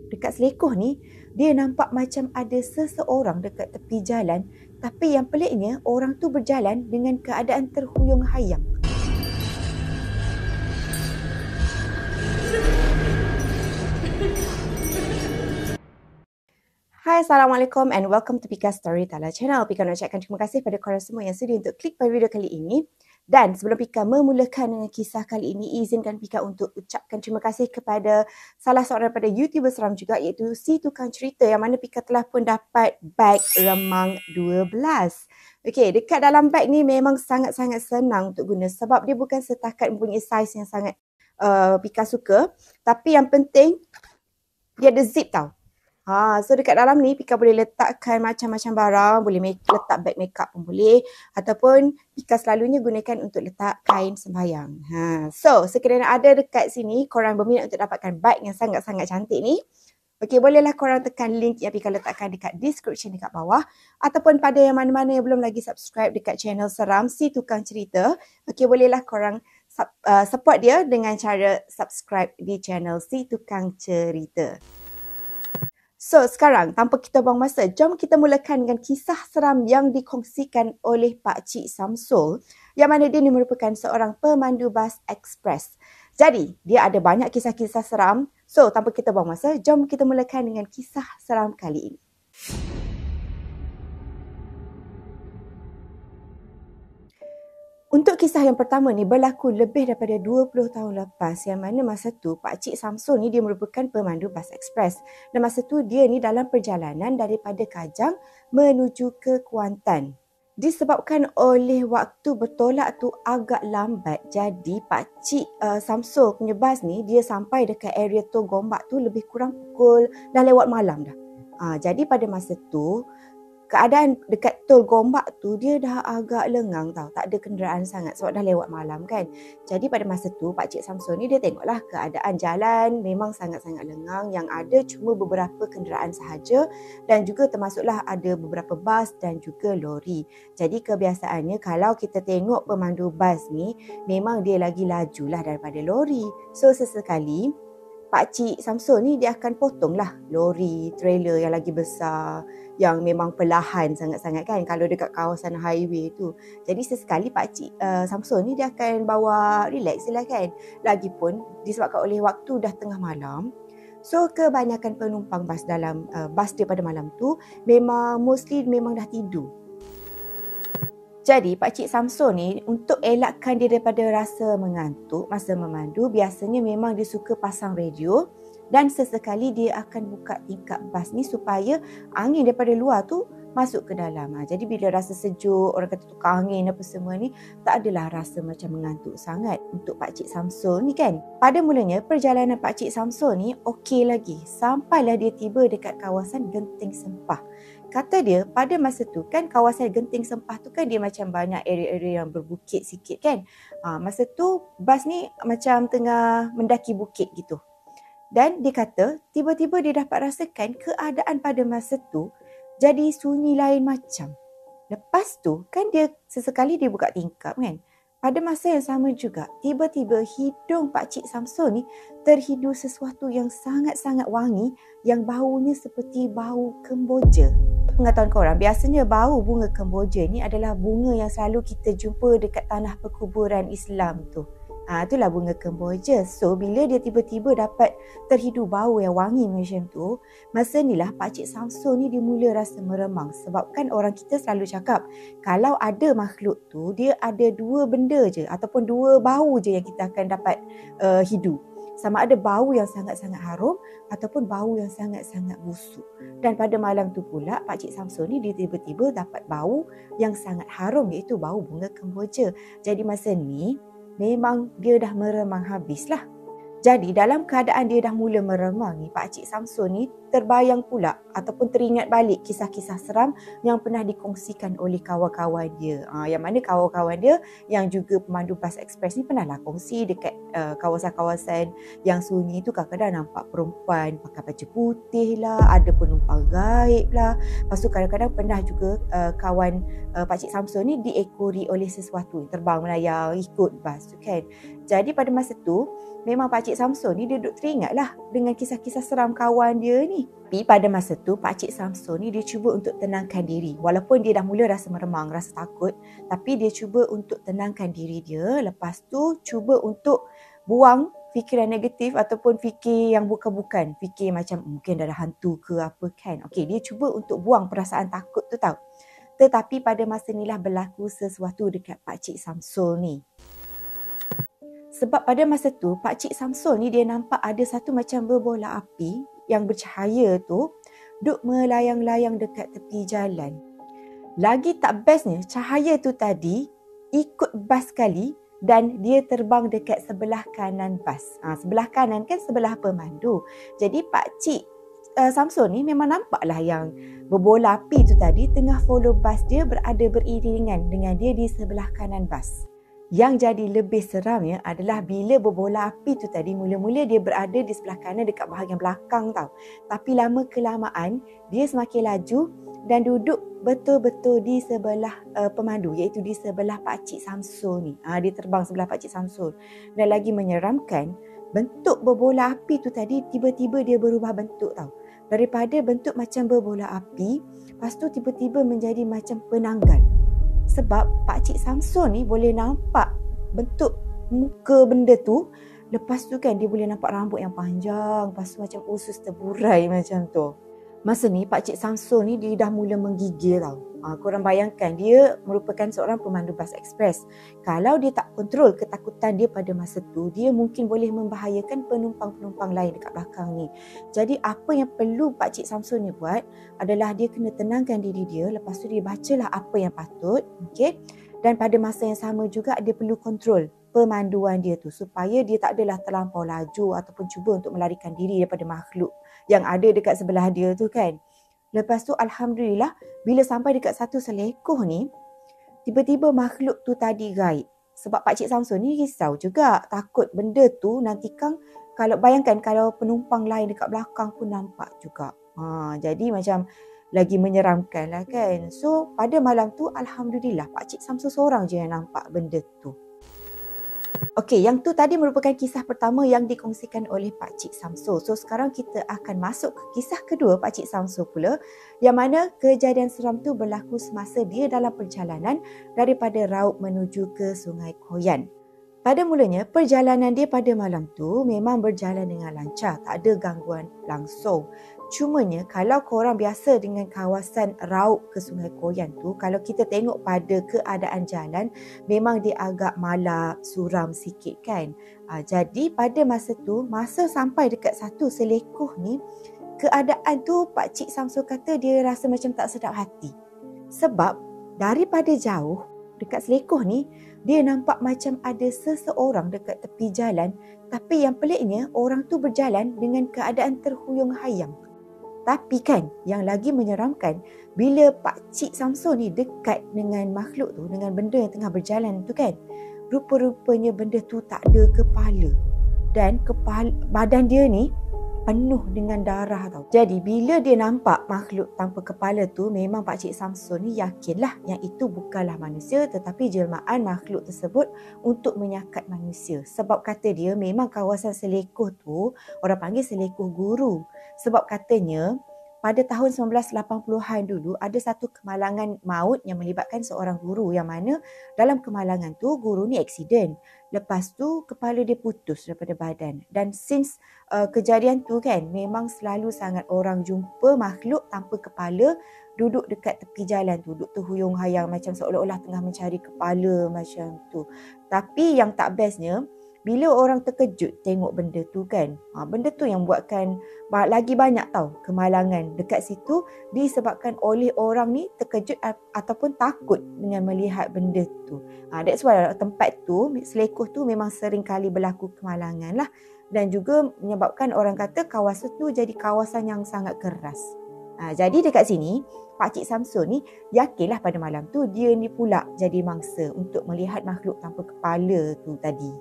dekat Selekoh ni, dia nampak macam ada seseorang dekat tepi jalan, tapi yang peliknya orang tu berjalan dengan keadaan terhuyung-hayang. Hai, Assalamualaikum and welcome to Pika Storyteller Channel. Pika nak ucapkan terima kasih pada korang semua yang sudi untuk klik pada video kali ini. Dan sebelum Pika memulakan dengan kisah kali ini, izinkan Pika untuk ucapkan terima kasih kepada salah seorang daripada YouTuber seram juga, iaitu Si Tukang Cerita, yang mana Pika telah pun dapat beg remang 12. Okey, dekat dalam beg ni memang sangat-sangat senang untuk guna sebab dia bukan setakat mempunyai saiz yang sangat Pika suka, tapi yang penting dia ada zip tau. So dekat dalam ni Pika boleh letakkan macam-macam barang, boleh letak beg makeup pun boleh, ataupun Pika selalunya gunakan untuk letak kain sembahyang. So sekiranya ada dekat sini korang berminat untuk dapatkan beg yang sangat-sangat cantik ni, okey, bolehlah korang tekan link yang Pika letakkan dekat description dekat bawah, ataupun pada yang mana-mana yang belum lagi subscribe dekat channel seram Si Tukang Cerita, okey, bolehlah korang support dia dengan cara subscribe di channel Si Tukang Cerita. So sekarang tanpa kita buang masa, jom kita mulakan dengan kisah seram yang dikongsikan oleh Pak Cik Samsul, yang mana dia merupakan seorang pemandu bas ekspres. Jadi dia ada banyak kisah-kisah seram. So tanpa kita buang masa, jom kita mulakan dengan kisah seram kali ini. Untuk kisah yang pertama ni berlaku lebih daripada 20 tahun lepas, yang mana masa tu Pak Cik Samsul ni dia merupakan pemandu bas ekspres. Dan masa tu dia ni dalam perjalanan daripada Kajang menuju ke Kuantan. Disebabkan oleh waktu bertolak tu agak lambat, jadi Pak Cik Samsul punya bas ni dia sampai dekat area Tol Gombak tu lebih kurang pukul dah lewat malam dah. Jadi pada masa tu keadaan dekat Tol Gombak tu dia dah agak lengang tau. Tak ada kenderaan sangat sebab dah lewat malam kan. Jadi pada masa tu Pak Cik Samsul ni dia tengoklah keadaan jalan memang sangat-sangat lengang. Yang ada cuma beberapa kenderaan sahaja dan juga termasuklah ada beberapa bas dan juga lori. Jadi kebiasaannya kalau kita tengok pemandu bas ni memang dia lagi lajulah daripada lori. So sesekali Pak Cik Samsul ni dia akan potonglah lori, trailer yang lagi besar, yang memang perlahan sangat-sangat kan kalau dekat kawasan highway tu. Jadi sesekali Pak Cik Samsul ni dia akan bawa relax je lah kan. Lagipun disebabkan oleh waktu dah tengah malam, so kebanyakan penumpang bas dalam bas dia pada malam tu memang dah tidur. Jadi Pak Cik Samsul ni untuk elakkan dia daripada rasa mengantuk masa memandu, biasanya memang dia suka pasang radio dan sesekali dia akan buka tingkap bas ni supaya angin daripada luar tu masuk ke dalam. Jadi bila rasa sejuk, orang kata tukar angin apa semua ni, tak adalah rasa macam mengantuk sangat untuk Pak Cik Samsul ni kan. Pada mulanya perjalanan Pak Cik Samsul ni okey lagi, sampailah dia tiba dekat kawasan Genting Sempah. Kata dia pada masa tu kan kawasan Genting Sempah tu kan dia macam banyak area-area yang berbukit sikit kan. Masa tu bas ni macam tengah mendaki bukit gitu. Dan dia kata tiba-tiba dia dapat rasakan keadaan pada masa tu jadi sunyi lain macam. Lepas tu kan dia sesekali dia buka tingkap kan. Pada masa yang sama juga, tiba-tiba hidung Pak Cik Samsul ni terhidu sesuatu yang sangat-sangat wangi yang baunya seperti bau kemboja. Pengetahuan korang, biasanya bau bunga kemboja ni adalah bunga yang selalu kita jumpa dekat tanah perkuburan Islam tu. Itulah bunga kemboja. So bila dia tiba-tiba dapat terhidu bau yang wangi macam tu, masa inilah Pak Cik Samsul ni dia mula rasa meremang. Sebab kan orang kita selalu cakap kalau ada makhluk tu dia ada dua benda je ataupun dua bau je yang kita akan dapat hidu. Sama ada bau yang sangat-sangat harum ataupun bau yang sangat-sangat busuk. Dan pada malam tu pula Pak Cik Samsul ni dia tiba-tiba dapat bau yang sangat harum, iaitu bau bunga kemboja. Jadi masa ni memang dia dah meremang habislah. Jadi dalam keadaan dia dah mula meremang ni, Pak Cik Samsul ni terbayang pula ataupun teringat balik kisah-kisah seram yang pernah dikongsikan oleh kawan-kawan dia. Yang mana kawan-kawan dia yang juga pemandu bas ekspres ni pernah lah kongsi dekat kawasan-kawasan yang sunyi tu kadang-kadang nampak perempuan pakai baju putih lah, ada penumpang gaib lah. Lepas tu kadang-kadang pernah juga kawan Pak Cik Samsul ni diekori oleh sesuatu, terbang melayang ikut bas tu kan. Jadi pada masa tu, memang Pakcik Samsul ni dia duduk teringatlah dengan kisah-kisah seram kawan dia ni. Tapi pada masa tu, Pakcik Samsul ni dia cuba untuk tenangkan diri. Walaupun dia dah mula rasa meremang, rasa takut, tapi dia cuba untuk tenangkan diri dia. Lepas tu, cuba untuk buang fikiran negatif ataupun fikir yang bukan-bukan. Fikir macam mungkin ada hantu ke apa kan. Okey, dia cuba untuk buang perasaan takut tu tau. Tetapi pada masa inilah berlaku sesuatu dekat Pakcik Samsul ni. Sebab pada masa tu, Pakcik Samsul ni dia nampak ada satu macam berbola api yang bercahaya tu duk melayang-layang dekat tepi jalan. Lagi tak bestnya, cahaya tu tadi ikut bas sekali dan dia terbang dekat sebelah kanan bas. Sebelah kanan kan sebelah pemandu. Jadi Pakcik Samsul ni memang nampaklah yang berbola api tu tadi tengah follow bas dia berada beriringan dengan dia di sebelah kanan bas. Yang jadi lebih seramnya adalah bila berbola api tu tadi mula-mula dia berada di sebelah kanan dekat bahagian belakang tau. Tapi lama kelamaan dia semakin laju dan duduk betul-betul di sebelah pemandu, iaitu di sebelah Pakcik Samsul ni. Dia terbang sebelah Pakcik Samsul. Dan lagi menyeramkan, bentuk berbola api tu tadi tiba-tiba dia berubah bentuk tau. Daripada bentuk macam berbola api, lepas tu tiba-tiba menjadi macam penanggal. Sebab Pakcik Samsul ni boleh nampak bentuk muka benda tu. Lepas tu kan dia boleh nampak rambut yang panjang, lepas tu macam usus terburai macam tu. Masa ni Pakcik Samsul ni dia dah mula menggigil tau. Korang bayangkan dia merupakan seorang pemandu bas ekspres. Kalau dia tak kontrol ketakutan dia pada masa tu, dia mungkin boleh membahayakan penumpang-penumpang lain dekat belakang ni. Jadi apa yang perlu Pakcik Samsul ni buat adalah dia kena tenangkan diri dia. Lepas tu dia bacalah apa yang patut. Okay? Dan pada masa yang sama juga dia perlu kontrol pemanduan dia tu supaya dia tak adalah terlampau laju ataupun cuba untuk melarikan diri daripada makhluk yang ada dekat sebelah dia tu kan. Lepas tu Alhamdulillah bila sampai dekat satu selekoh ni, tiba-tiba makhluk tu tadi gaib. Sebab Pakcik Samsul ni risau juga, takut benda tu nanti kan kalau bayangkan kalau penumpang lain dekat belakang pun nampak juga. Jadi macam lagi menyeramkan lah kan. So pada malam tu Alhamdulillah Pakcik Samsul seorang je yang nampak benda tu. Okey, yang tu tadi merupakan kisah pertama yang dikongsikan oleh Pakcik Samsul. So sekarang kita akan masuk ke kisah kedua Pakcik Samsul pula, yang mana kejadian seram tu berlaku semasa dia dalam perjalanan daripada Raub menuju ke Sungai Koyan. Pada mulanya, perjalanan dia pada malam tu memang berjalan dengan lancar, tak ada gangguan langsung. Cumanya kalau korang biasa dengan kawasan Raub ke Sungai Koyan tu, kalau kita tengok pada keadaan jalan, memang dia agak malap, suram sikit kan. Jadi pada masa tu, masa sampai dekat satu selekoh ni, keadaan tu Pakcik Samsul kata dia rasa macam tak sedap hati. Sebab daripada jauh, dekat selekoh ni, dia nampak macam ada seseorang dekat tepi jalan, tapi yang peliknya orang tu berjalan dengan keadaan terhuyung-hayang. Tapi kan yang lagi menyeramkan, bila Pakcik Samsul ni dekat dengan makhluk tu, dengan benda yang tengah berjalan tu kan, rupa-rupanya benda tu tak ada kepala. Dan badan dia ni penuh dengan darah tau. Jadi bila dia nampak makhluk tanpa kepala tu, memang Pakcik Samsul ni yakinlah yang itu bukanlah manusia tetapi jelmaan makhluk tersebut untuk menyakat manusia. Sebab kata dia memang kawasan selekoh tu orang panggil selekoh guru. Sebab katanya pada tahun 1980-an dulu ada satu kemalangan maut yang melibatkan seorang guru, yang mana dalam kemalangan tu guru ni aksiden. Lepas tu kepala dia putus daripada badan. Dan since kejadian tu kan, memang selalu sangat orang jumpa makhluk tanpa kepala duduk dekat tepi jalan tu, duduk terhuyung-hayang macam seolah-olah tengah mencari kepala macam tu. Tapi yang tak bestnya, bila orang terkejut tengok benda tu kan, benda tu yang buatkan lagi banyak tau kemalangan dekat situ, disebabkan oleh orang ni terkejut ataupun takut dengan melihat benda tu. That's why tempat tu, selekoh tu memang sering kali berlaku kemalangan lah. Dan juga menyebabkan orang kata kawasan tu jadi kawasan yang sangat keras. Jadi dekat sini, Pakcik Samsul ni yakinlah pada malam tu dia ni pula jadi mangsa untuk melihat makhluk tanpa kepala tu tadi.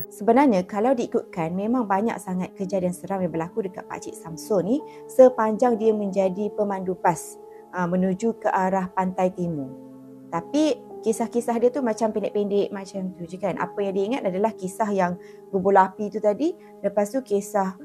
Sebenarnya kalau diikutkan memang banyak sangat kejadian seram yang berlaku dekat Pakcik Samsul ni sepanjang dia menjadi pemandu bas menuju ke arah pantai timur. Tapi kisah-kisah dia tu macam pendek-pendek macam tu je kan. Apa yang dia ingat adalah kisah yang berbola api tu tadi. Lepas tu kisah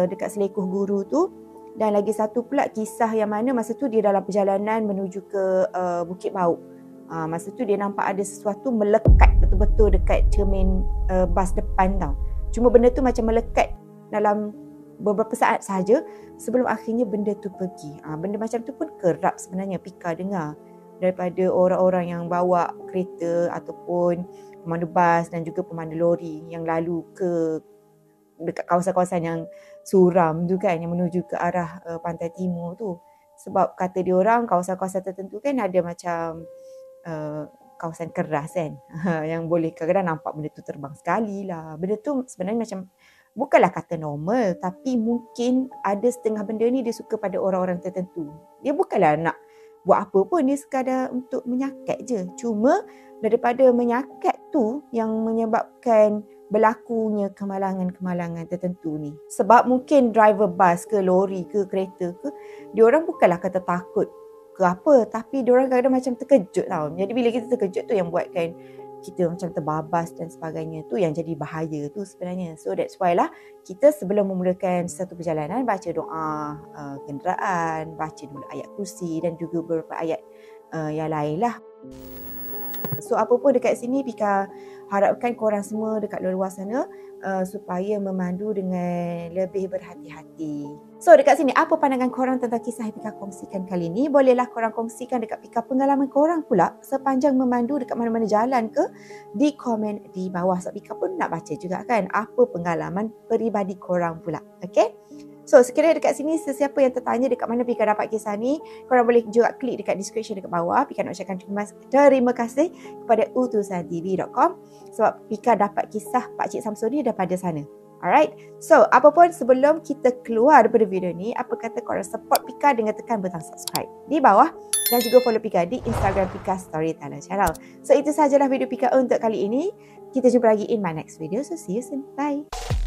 dekat selekoh guru tu. Dan lagi satu pula kisah yang mana masa tu dia dalam perjalanan menuju ke Bukit Bauk. Masa tu dia nampak ada sesuatu melekat betul-betul dekat cermin bas depan tau. Cuma benda tu macam melekat dalam beberapa saat sahaja sebelum akhirnya benda tu pergi. Benda macam tu pun kerap sebenarnya Pika dengar daripada orang-orang yang bawa kereta ataupun pemandu bas dan juga pemandu lori yang lalu ke dekat kawasan-kawasan yang suram tu kan, yang menuju ke arah pantai timur tu. Sebab kata dia orang kawasan-kawasan tertentu kan ada macam kawasan keras kan yang boleh kadang-kadang nampak benda tu terbang sekali lah. Benda tu sebenarnya macam bukanlah kata normal, tapi mungkin ada setengah benda ni dia suka pada orang-orang tertentu. Dia bukanlah nak buat apa pun, dia sekadar untuk menyakat je. Cuma daripada menyakat tu yang menyebabkan berlakunya kemalangan-kemalangan tertentu ni. Sebab mungkin driver bas ke lori ke kereta ke, dia orang bukanlah kata takut ke apa, tapi dia orang kadang-kadang macam terkejut tau. Jadi bila kita terkejut tu yang buatkan kita macam terbabas dan sebagainya, tu yang jadi bahaya tu sebenarnya. So that's why lah kita sebelum memulakan satu perjalanan baca doa kenderaan, baca dulu ayat kursi dan juga beberapa ayat yang lain lah. So apa pun dekat sini Pika harapkan korang semua dekat luar sana supaya memandu dengan lebih berhati-hati. So dekat sini apa pandangan korang tentang kisah yang Pika kongsikan kali ni? Bolehlah korang kongsikan dekat Pika pengalaman korang pula sepanjang memandu dekat mana-mana jalan ke di komen di bawah. Sebab Pika pun nak baca juga kan apa pengalaman peribadi korang pula. Okay? So sekiranya dekat sini sesiapa yang tertanya dekat mana Pika dapat kisah ni, korang boleh juga klik dekat description dekat bawah. Pika nak ucapkan terima kasih kepada utusantv.com sebab Pika dapat kisah Pakcik Samsuri daripada sana. Alright, so apapun sebelum kita keluar daripada video ni, apa kata korang support Pika dengan tekan butang subscribe di bawah dan juga follow Pika di Instagram Pika Storyteller Channel. So itu sahajalah video Pika untuk kali ini. Kita jumpa lagi in my next video. So see you soon. Bye.